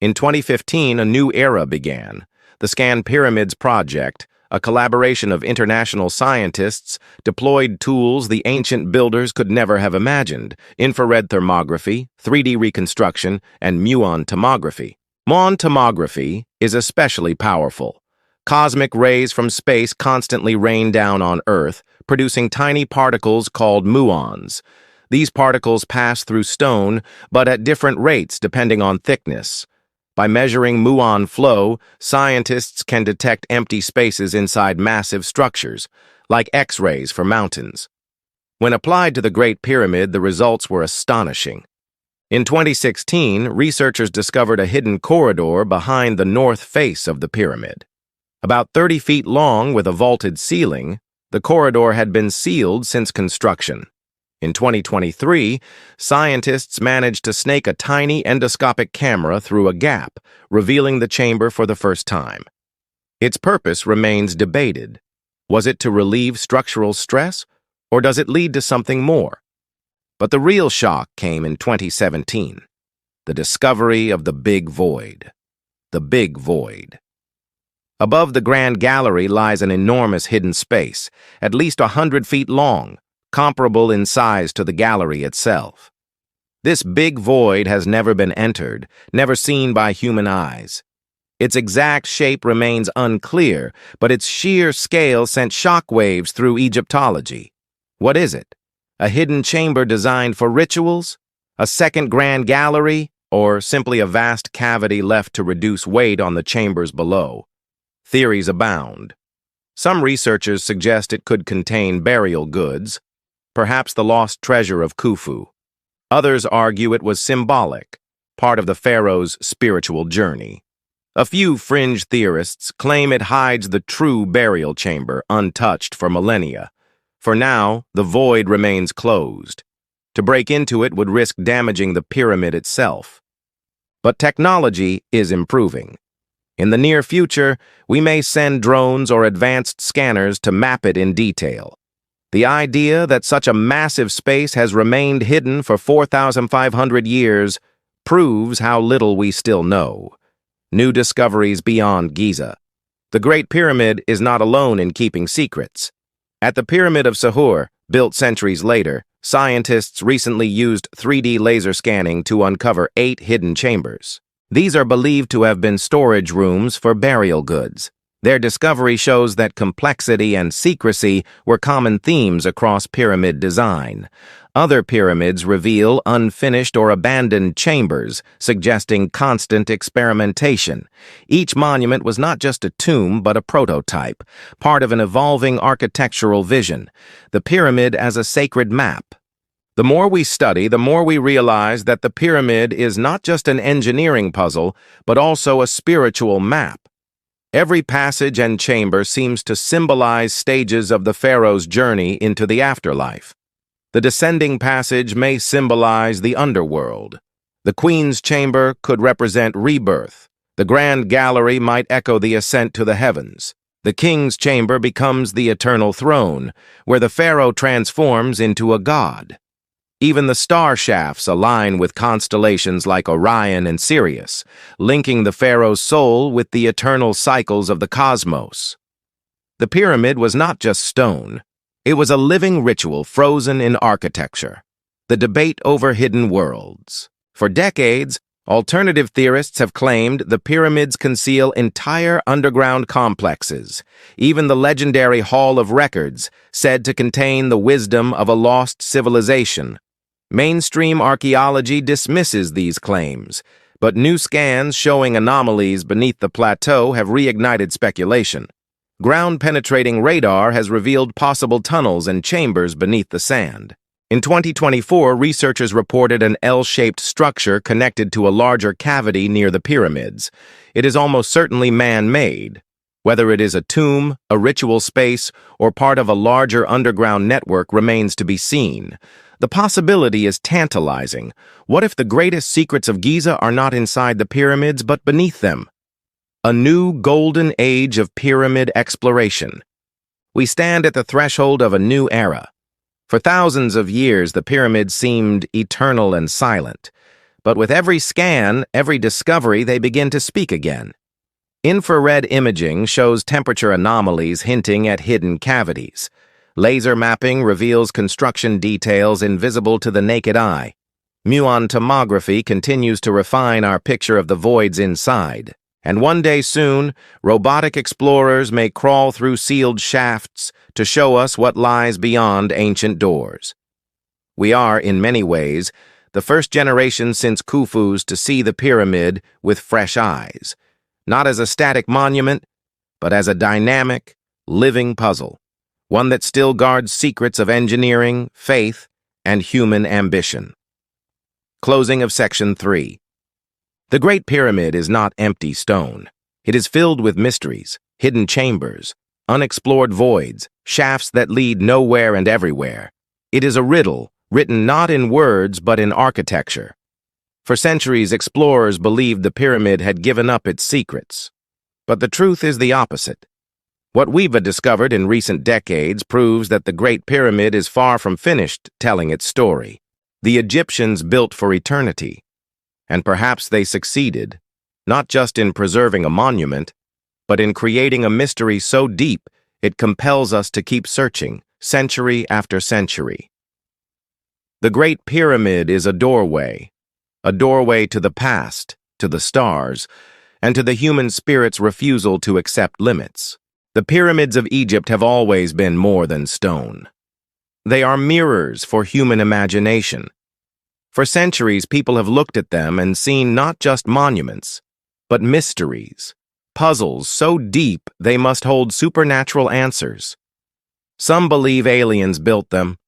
In 2015, a new era began. The Scan Pyramids Project, a collaboration of international scientists, deployed tools the ancient builders could never have imagined: infrared thermography, 3D reconstruction, and muon tomography. Muon tomography is especially powerful. Cosmic rays from space constantly rain down on Earth, producing tiny particles called muons. These particles pass through stone, but at different rates depending on thickness. By measuring muon flow, scientists can detect empty spaces inside massive structures, like X-rays for mountains. When applied to the Great Pyramid, the results were astonishing. In 2016, researchers discovered a hidden corridor behind the north face of the pyramid. About 30 feet long with a vaulted ceiling, the corridor had been sealed since construction. In 2023, scientists managed to snake a tiny endoscopic camera through a gap, revealing the chamber for the first time. Its purpose remains debated. Was it to relieve structural stress, or does it lead to something more? But the real shock came in 2017, the discovery of the Big Void. The Big Void. Above the Grand Gallery lies an enormous hidden space, at least 100 feet long, comparable in size to the gallery itself. This big void has never been entered, never seen by human eyes. Its exact shape remains unclear, but its sheer scale sent shockwaves through Egyptology. What is it? A hidden chamber designed for rituals? A second Grand Gallery? Or simply a vast cavity left to reduce weight on the chambers below? Theories abound. Some researchers suggest it could contain burial goods, perhaps the lost treasure of Khufu. Others argue it was symbolic, part of the Pharaohs' spiritual journey. A few fringe theorists claim it hides the true burial chamber, untouched for millennia. For now, the void remains closed. To break into it would risk damaging the pyramid itself. But technology is improving. In the near future, we may send drones or advanced scanners to map it in detail. The idea that such a massive space has remained hidden for 4,500 years proves how little we still know. New discoveries beyond Giza. The Great Pyramid is not alone in keeping secrets. At the Pyramid of Sneferu, built centuries later, scientists recently used 3D laser scanning to uncover 8 hidden chambers. These are believed to have been storage rooms for burial goods. Their discovery shows that complexity and secrecy were common themes across pyramid design. Other pyramids reveal unfinished or abandoned chambers, suggesting constant experimentation. Each monument was not just a tomb, but a prototype, part of an evolving architectural vision, the pyramid as a sacred map. The more we study, the more we realize that the pyramid is not just an engineering puzzle, but also a spiritual map. Every passage and chamber seems to symbolize stages of the pharaoh's journey into the afterlife. The descending passage may symbolize the underworld. The queen's chamber could represent rebirth. The grand gallery might echo the ascent to the heavens. The king's chamber becomes the eternal throne, where the pharaoh transforms into a god. Even the star shafts align with constellations like Orion and Sirius, linking the pharaoh's soul with the eternal cycles of the cosmos. The pyramid was not just stone. It was a living ritual frozen in architecture. The debate over hidden worlds. For decades, alternative theorists have claimed the pyramids conceal entire underground complexes, even the legendary Hall of Records, said to contain the wisdom of a lost civilization. Mainstream archaeology dismisses these claims, but new scans showing anomalies beneath the plateau have reignited speculation. Ground-penetrating radar has revealed possible tunnels and chambers beneath the sand. In 2024, researchers reported an L-shaped structure connected to a larger cavity near the pyramids. It is almost certainly man-made. Whether it is a tomb, a ritual space, or part of a larger underground network remains to be seen. The possibility is tantalizing. What if the greatest secrets of Giza are not inside the pyramids but beneath them? A new golden age of pyramid exploration. We stand at the threshold of a new era. For thousands of years, the pyramids seemed eternal and silent. But with every scan, every discovery, they begin to speak again. Infrared imaging shows temperature anomalies hinting at hidden cavities. Laser mapping reveals construction details invisible to the naked eye. Muon tomography continues to refine our picture of the voids inside. And one day soon, robotic explorers may crawl through sealed shafts to show us what lies beyond ancient doors. We are, in many ways, the first generation since Khufu's to see the pyramid with fresh eyes, not as a static monument, but as a dynamic, living puzzle, one that still guards secrets of engineering, faith, and human ambition. Closing of Section 3. The Great Pyramid is not empty stone. It is filled with mysteries, hidden chambers, unexplored voids, shafts that lead nowhere and everywhere. It is a riddle, written not in words but in architecture. For centuries, explorers believed the pyramid had given up its secrets. But the truth is the opposite. What we've discovered in recent decades proves that the Great Pyramid is far from finished telling its story. The Egyptians built for eternity. And perhaps they succeeded, not just in preserving a monument, but in creating a mystery so deep it compels us to keep searching, century after century. The Great Pyramid is a doorway to the past, to the stars, and to the human spirit's refusal to accept limits. The pyramids of Egypt have always been more than stone. They are mirrors for human imagination. For centuries, people have looked at them and seen not just monuments, but mysteries, puzzles so deep they must hold supernatural answers. Some believe aliens built them.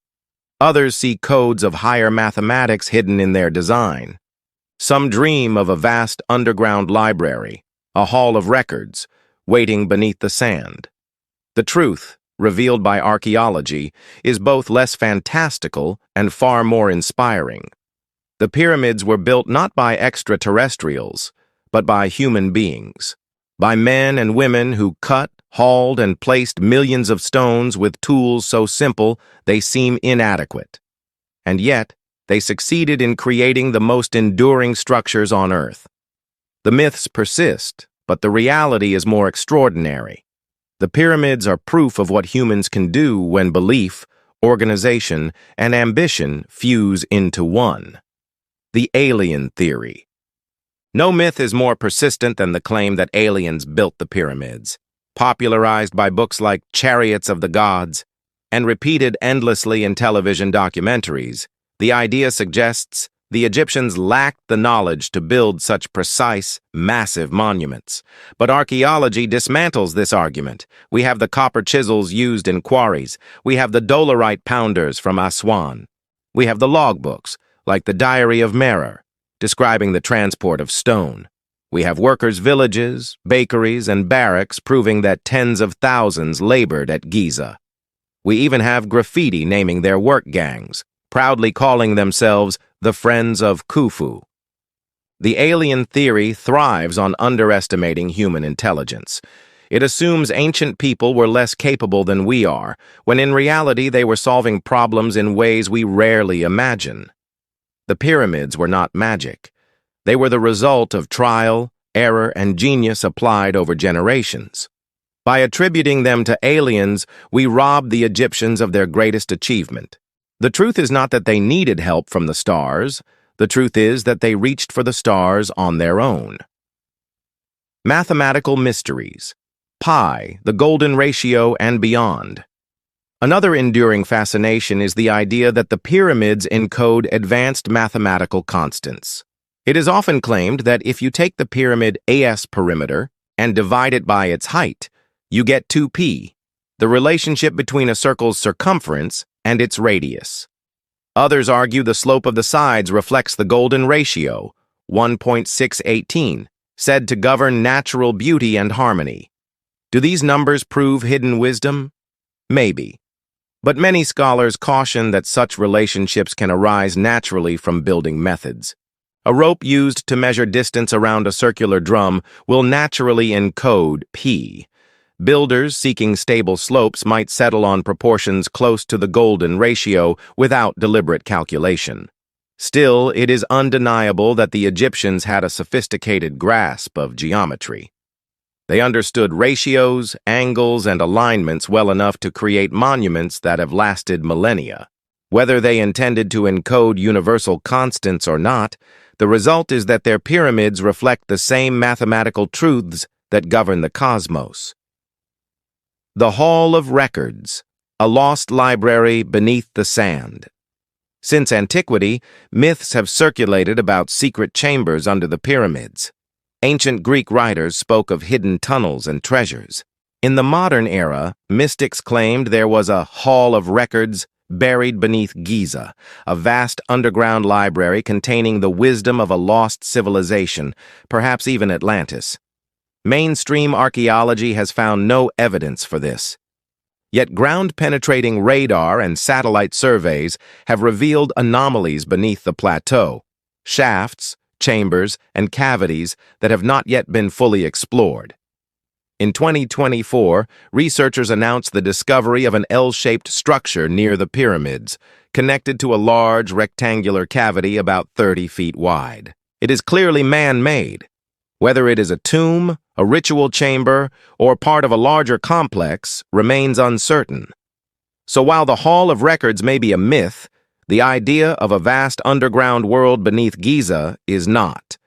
Others see codes of higher mathematics hidden in their design. Some dream of a vast underground library, a hall of records, waiting beneath the sand. The truth, revealed by archaeology, is both less fantastical and far more inspiring. The pyramids were built not by extraterrestrials, but by human beings, by men and women who cut, hauled, and placed millions of stones with tools so simple they seem inadequate. And yet, they succeeded in creating the most enduring structures on Earth. The myths persist, but the reality is more extraordinary. The pyramids are proof of what humans can do when belief, organization, and ambition fuse into one. The alien theory. No myth is more persistent than the claim that aliens built the pyramids. Popularized by books like Chariots of the Gods and repeated endlessly in television documentaries, the idea suggests the Egyptians lacked the knowledge to build such precise, massive monuments. But archaeology dismantles this argument. We have the copper chisels used in quarries. We have the dolerite pounders from Aswan. We have the logbooks, like the Diary of Merer, describing the transport of stone. We have workers' villages, bakeries, and barracks proving that tens of thousands labored at Giza. We even have graffiti naming their work gangs, proudly calling themselves the Friends of Khufu. The alien theory thrives on underestimating human intelligence. It assumes ancient people were less capable than we are, when in reality they were solving problems in ways we rarely imagine. The pyramids were not magic. They were the result of trial, error, and genius applied over generations. By attributing them to aliens, we rob the Egyptians of their greatest achievement. The truth is not that they needed help from the stars. The truth is that they reached for the stars on their own. Mathematical mysteries. Pi, the golden ratio, and beyond. Another enduring fascination is the idea that the pyramids encode advanced mathematical constants. It is often claimed that if you take the pyramid AS perimeter and divide it by its height, you get 2p, the relationship between a circle's circumference and its radius. Others argue the slope of the sides reflects the golden ratio, 1.618, said to govern natural beauty and harmony. Do these numbers prove hidden wisdom? Maybe. But many scholars caution that such relationships can arise naturally from building methods. A rope used to measure distance around a circular drum will naturally encode p. Builders seeking stable slopes might settle on proportions close to the golden ratio without deliberate calculation. Still, it is undeniable that the Egyptians had a sophisticated grasp of geometry. They understood ratios, angles, and alignments well enough to create monuments that have lasted millennia. Whether they intended to encode universal constants or not, the result is that their pyramids reflect the same mathematical truths that govern the cosmos. The Hall of Records, a lost library beneath the sand. Since antiquity, myths have circulated about secret chambers under the pyramids. Ancient Greek writers spoke of hidden tunnels and treasures. In the modern era, mystics claimed there was a Hall of Records buried beneath Giza, a vast underground library containing the wisdom of a lost civilization, perhaps even Atlantis. Mainstream archaeology has found no evidence for this. Yet ground-penetrating radar and satellite surveys have revealed anomalies beneath the plateau, shafts, chambers, and cavities that have not yet been fully explored. In 2024, researchers announced the discovery of an L-shaped structure near the pyramids, connected to a large rectangular cavity about 30 feet wide. It is clearly man-made. Whether it is a tomb, a ritual chamber, or part of a larger complex remains uncertain. So while the Hall of Records may be a myth, the idea of a vast underground world beneath Giza is not.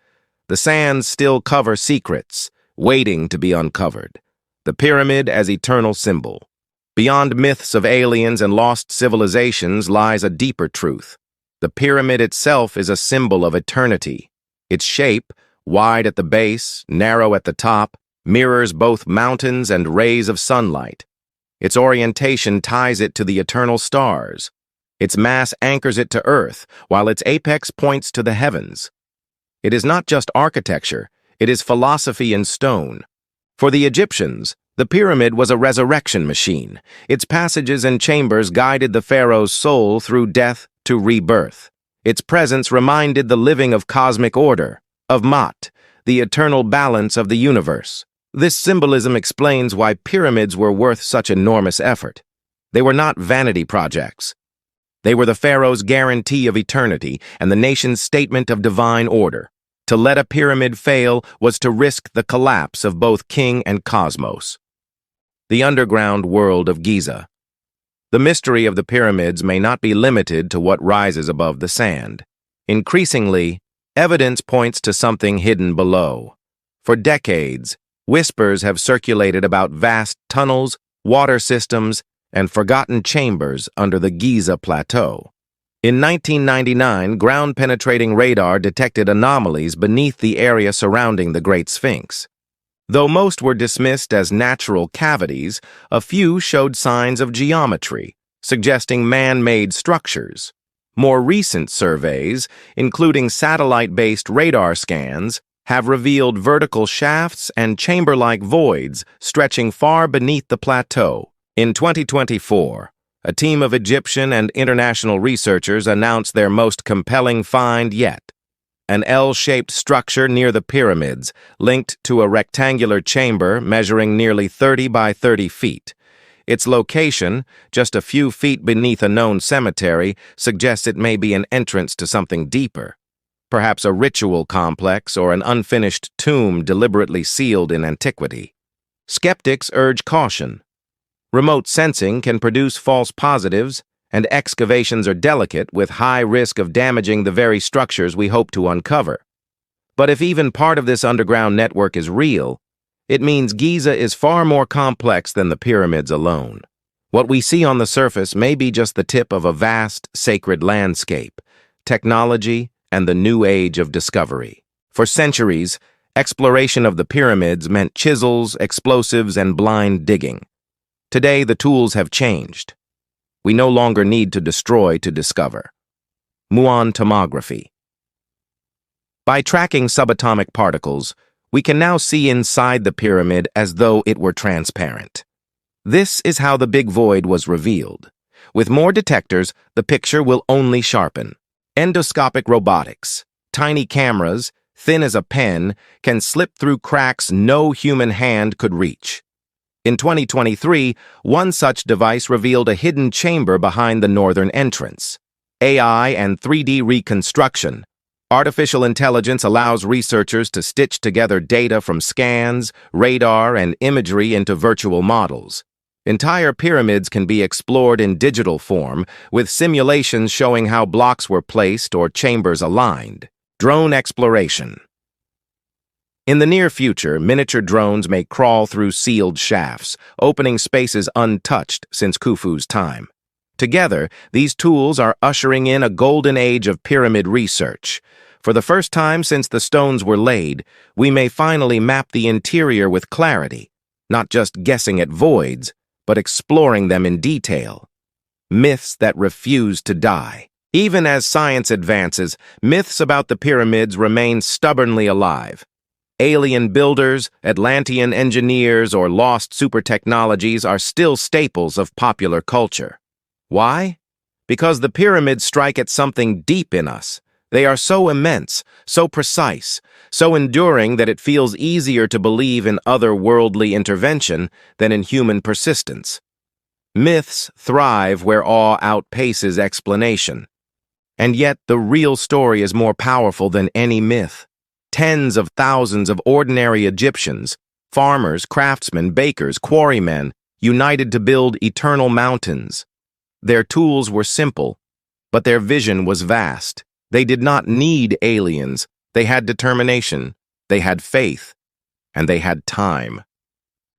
The sands still cover secrets, waiting to be uncovered. The pyramid as eternal symbol. Beyond myths of aliens and lost civilizations lies a deeper truth. The pyramid itself is a symbol of eternity. Its shape, wide at the base, narrow at the top, mirrors both mountains and rays of sunlight. Its orientation ties it to the eternal stars. Its mass anchors it to Earth, while its apex points to the heavens. It is not just architecture, it is philosophy in stone. For the Egyptians, the pyramid was a resurrection machine. Its passages and chambers guided the pharaoh's soul through death to rebirth. Its presence reminded the living of cosmic order, of Mat, the eternal balance of the universe. This symbolism explains why pyramids were worth such enormous effort. They were not vanity projects. They were the pharaoh's guarantee of eternity and the nation's statement of divine order. To let a pyramid fail was to risk the collapse of both king and cosmos. The underground world of Giza. The mystery of the pyramids may not be limited to what rises above the sand. Increasingly, evidence points to something hidden below. For decades, whispers have circulated about vast tunnels, water systems, and forgotten chambers under the Giza Plateau. In 1999, ground-penetrating radar detected anomalies beneath the area surrounding the Great Sphinx. Though most were dismissed as natural cavities, a few showed signs of geometry, suggesting man-made structures. More recent surveys, including satellite-based radar scans, have revealed vertical shafts and chamber-like voids stretching far beneath the plateau. In 2024, a team of Egyptian and international researchers announced their most compelling find yet: an L-shaped structure near the pyramids, linked to a rectangular chamber measuring nearly 30 by 30 feet. Its location, just a few feet beneath a known cemetery, suggests it may be an entrance to something deeper, perhaps a ritual complex or an unfinished tomb deliberately sealed in antiquity. Skeptics urge caution. Remote sensing can produce false positives, and excavations are delicate with high risk of damaging the very structures we hope to uncover. But if even part of this underground network is real, it means Giza is far more complex than the pyramids alone. What we see on the surface may be just the tip of a vast, sacred landscape, technology, and the new age of discovery. For centuries, exploration of the pyramids meant chisels, explosives, and blind digging. Today, the tools have changed. We no longer need to destroy to discover. Muon tomography. By tracking subatomic particles, we can now see inside the pyramid as though it were transparent. This is how the big void was revealed. With more detectors, the picture will only sharpen. Endoscopic robotics, tiny cameras, thin as a pen, can slip through cracks no human hand could reach. In 2023, one such device revealed a hidden chamber behind the northern entrance. AI and 3D reconstruction. Artificial intelligence allows researchers to stitch together data from scans, radar, and imagery into virtual models. Entire pyramids can be explored in digital form, with simulations showing how blocks were placed or chambers aligned. Drone exploration. In the near future, miniature drones may crawl through sealed shafts, opening spaces untouched since Khufu's time. Together, these tools are ushering in a golden age of pyramid research. For the first time since the stones were laid, we may finally map the interior with clarity, not just guessing at voids, but exploring them in detail. Myths that refuse to die. Even as science advances, myths about the pyramids remain stubbornly alive. Alien builders, Atlantean engineers, or lost super technologies are still staples of popular culture. Why? Because the pyramids strike at something deep in us. They are so immense, so precise, so enduring that it feels easier to believe in otherworldly intervention than in human persistence. Myths thrive where awe outpaces explanation. And yet the real story is more powerful than any myth. Tens of thousands of ordinary Egyptians, farmers, craftsmen, bakers, quarrymen, united to build eternal mountains. Their tools were simple, but their vision was vast. They did not need aliens. They had determination, they had faith, and they had time.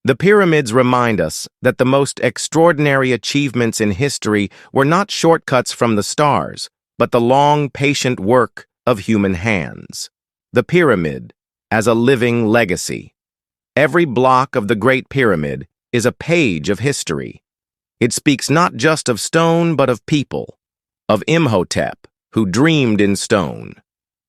The pyramids remind us that the most extraordinary achievements in history were not shortcuts from the stars, but the long, patient work of human hands. The pyramid as a living legacy. Every block of the Great Pyramid is a page of history. It speaks not just of stone, but of people, of Imhotep, who dreamed in stone,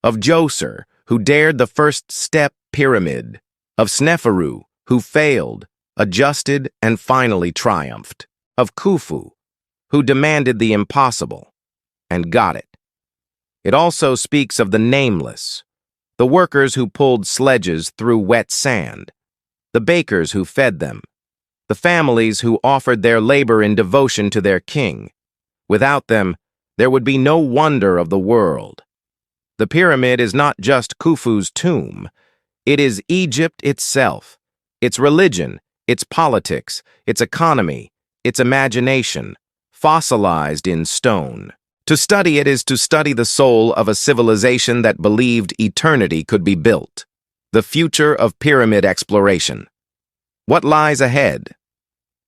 of Djoser, who dared the first step pyramid, of Sneferu, who failed, adjusted, and finally triumphed, of Khufu, who demanded the impossible, and got it. It also speaks of the nameless, the workers who pulled sledges through wet sand, the bakers who fed them, the families who offered their labor in devotion to their king. Without them, there would be no wonder of the world. The pyramid is not just Khufu's tomb. It is Egypt itself, its religion, its politics, its economy, its imagination, fossilized in stone. To study it is to study the soul of a civilization that believed eternity could be built. The future of pyramid exploration. What lies ahead?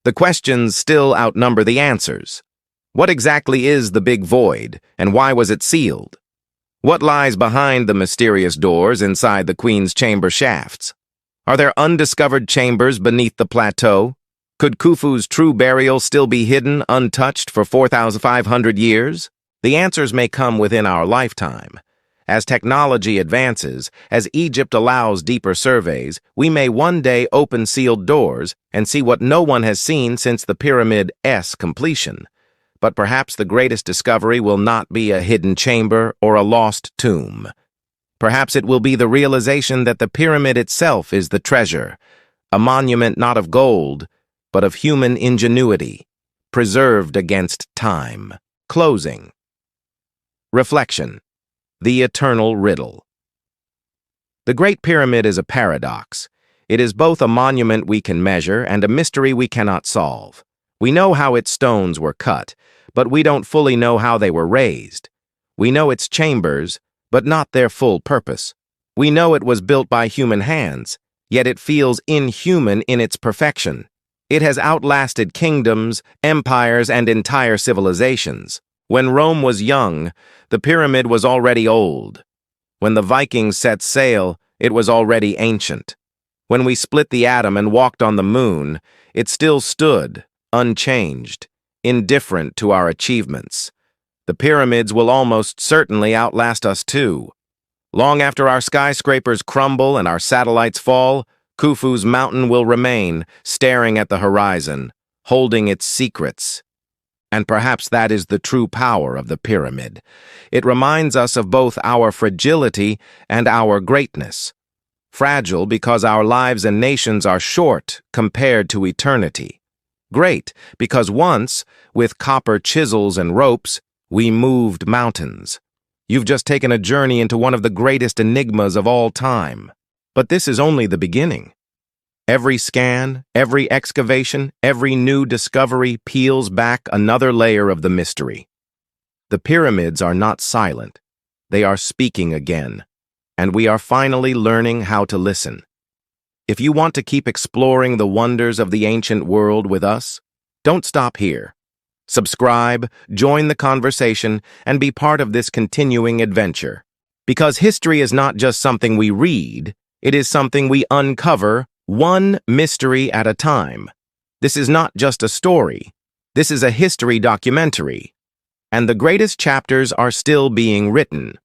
The questions still outnumber the answers. What exactly is the big void, and why was it sealed? What lies behind the mysterious doors inside the Queen's chamber shafts? Are there undiscovered chambers beneath the plateau? Could Khufu's true burial still be hidden, untouched for 4,500 years? The answers may come within our lifetime. As technology advances, as Egypt allows deeper surveys, we may one day open sealed doors and see what no one has seen since the pyramid's completion. But perhaps the greatest discovery will not be a hidden chamber or a lost tomb. Perhaps it will be the realization that the pyramid itself is the treasure, a monument not of gold, but of human ingenuity, preserved against time. Closing. Reflection. The eternal riddle. The Great Pyramid is a paradox. It is both a monument we can measure and a mystery we cannot solve. We know how its stones were cut, but we don't fully know how they were raised. We know its chambers, but not their full purpose. We know it was built by human hands, yet it feels inhuman in its perfection. It has outlasted kingdoms, empires, and entire civilizations. When Rome was young, the pyramid was already old. When the Vikings set sail, it was already ancient. When we split the atom and walked on the moon, it still stood, unchanged, indifferent to our achievements. The pyramids will almost certainly outlast us too. Long after our skyscrapers crumble and our satellites fall, Khufu's mountain will remain, staring at the horizon, holding its secrets. And perhaps that is the true power of the pyramid. It reminds us of both our fragility and our greatness. Fragile because our lives and nations are short compared to eternity. Great because once, with copper chisels and ropes, we moved mountains. You've just taken a journey into one of the greatest enigmas of all time. But this is only the beginning. Every scan, every excavation, every new discovery peels back another layer of the mystery. The pyramids are not silent. They are speaking again, and we are finally learning how to listen. If you want to keep exploring the wonders of the ancient world with us, don't stop here. Subscribe, join the conversation, and be part of this continuing adventure. Because history is not just something we read, it is something we uncover one mystery at a time. This is not just a story. This is a history documentary. And the greatest chapters are still being written.